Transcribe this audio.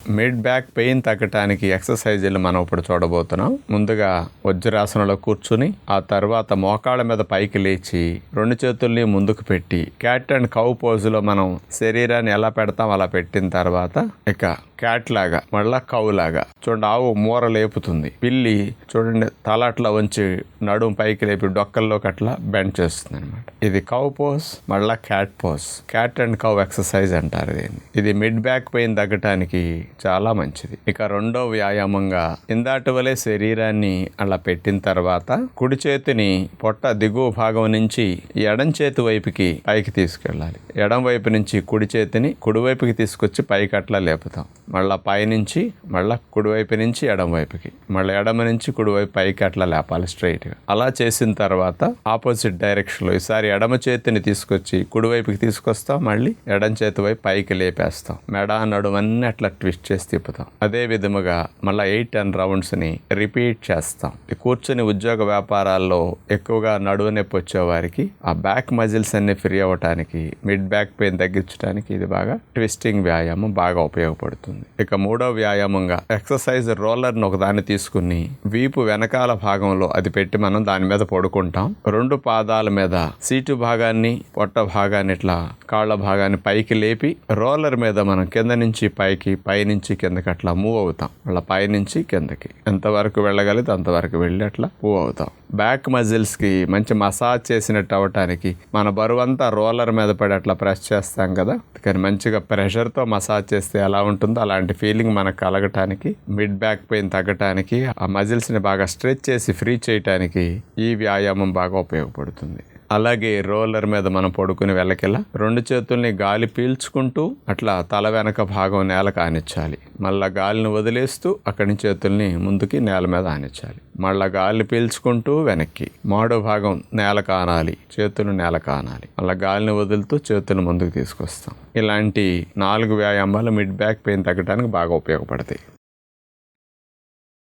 Mid back pain తగ్గటానికి ఎక్సర్సైజులు మనం ఇప్పుడు చూడబోతున్నాం. ముందుగా వజ్రాసనంలో కూర్చుని ఆ తర్వాత మోకాళ్ళ మీద పైకి లేచి 2 చేతుల్ని ముందుకు పెట్టి క్యాట్ అండ్ కౌ పోజులో మనం శరీరాన్ని ఎలా పెడతాం అలా పెట్టిన తర్వాత ఇక క్యాట్ లాగా మళ్ళా కౌ లాగా చూడండి. ఆవు మూర లేపుతుంది, పిల్లి చూడండి తల అట్లా వంచి నడుము పైకి లేపి డొక్కల్లోకి అట్లా బెండ్ చేస్తుంది అనమాట. ఇది కౌ పోజ్, మళ్ళా cat pose, cat and cow exercise అంటారు దీన్ని. ఇది మిడ్ బ్యాక్ పెయిన్ తగ్గటానికి చాలా మంచిది. ఇక రెండో వ్యాయామంగా ఇందాటి వలె శరీరాన్ని అలా పెట్టిన తర్వాత కుడి చేతిని పొట్ట దిగువ భాగం నుంచి ఎడం చేతి వైపుకి పైకి తీసుకెళ్ళాలి. ఎడం వైపు నుంచి కుడి చేతిని కుడివైపుకి తీసుకొచ్చి పైకి అట్లా లేపుతాం. మళ్ళా పైనుంచి మళ్ళా కుడివైపు నుంచి ఎడం వైపుకి, మళ్ళీ ఎడమ నుంచి కుడివైపు పైకి అట్లా లేపాలి స్ట్రైట్గా. అలా చేసిన తర్వాత ఆపోజిట్ డైరెక్షన్లో ఈసారి ఎడమ చేతిని తీసుకొచ్చి కుడివైపుకి తీసుకొస్తాం, మళ్ళీ ఎడం చేతి వైపు పైకి లేపేస్తాం. మెడ నడుమన్నీ అట్లా ట్విస్ట్ చేసి తిప్పుతాం. అదే విధముగా మళ్ళీ 8-10 రౌండ్స్ని రిపీట్ చేస్తాం. కూర్చొని ఉద్యోగ వ్యాపారాల్లో ఎక్కువగా నడువు నొప్పి వచ్చేవారికి ఆ బ్యాక్ మజిల్స్ అన్ని ఫ్రీ అవ్వటానికి, మిడ్ బ్యాక్ పెయిన్ తగ్గించడానికి ఇది బాగా ట్విస్టింగ్ వ్యాయామం బాగా ఉపయోగపడుతుంది. ఇక మూడో వ్యాయామంగా ఎక్సర్సైజ్ రోలర్ను ఒకదాన్ని తీసుకుని వీపు వెనకాల భాగంలో అది పెట్టి మనం దాని మీద పడుకుంటాం. 2 పాదాల మీద సీటు భాగాన్ని పొట్ట భాగాన్ని ఇట్లా కాళ్ళ భాగాన్ని పైకి లేపి రోలర్ మీద మనం కింద నుంచి పైకి, పైనుంచి కిందకి అట్లా మూవ్ అవుతాం. అట్లా పైనుంచి కిందకి ఎంతవరకు వెళ్ళగలిగితే అంతవరకు వెళ్ళి అట్లా మూవ్ అవుతాం. బ్యాక్ మజిల్స్ కి మంచి మసాజ్ చేసినట్టు అవ్వటానికి మన బరువంతా రోలర్ మీద పడి అట్లా ప్రెస్ చేస్తాం కదా, కానీ మంచిగా ప్రెషర్తో మసాజ్ చేస్తే ఎలా ఉంటుందో అలాంటి ఫీలింగ్ మనకు కలగటానికి, మిడ్ బ్యాక్ పెయిన్ తగ్గటానికి, ఆ మజిల్స్ని బాగా స్ట్రెచ్ చేసి ఫ్రీ చేయటానికి ఈ వ్యాయామం బాగా ఉపయోగపడుతుంది. అలాగే రోలర్ మీద మనం పడుకుని వెళ్ళకెలా 2 చేతుల్ని గాలి పీల్చుకుంటూ అట్లా తల వెనక భాగం నేలకు ఆనించాలి. మళ్ళా గాలిని వదిలేస్తూ అక్కడి నుంచి చేతుల్ని ముందుకి నేల మీద ఆనించాలి. మళ్ళా గాలిని పీల్చుకుంటూ వెనక్కి మాడో భాగం నేలకు ఆనాలి, చేతులు నేలకు ఆనాలి. మళ్ళీ గాలిని వదులుతూ చేతులు ముందుకు తీసుకొస్తాం. ఇలాంటి 4 వ్యాయామాలు మిడ్ బ్యాక్ పెయిన్ తగ్గడానికి బాగా ఉపయోగపడతాయి.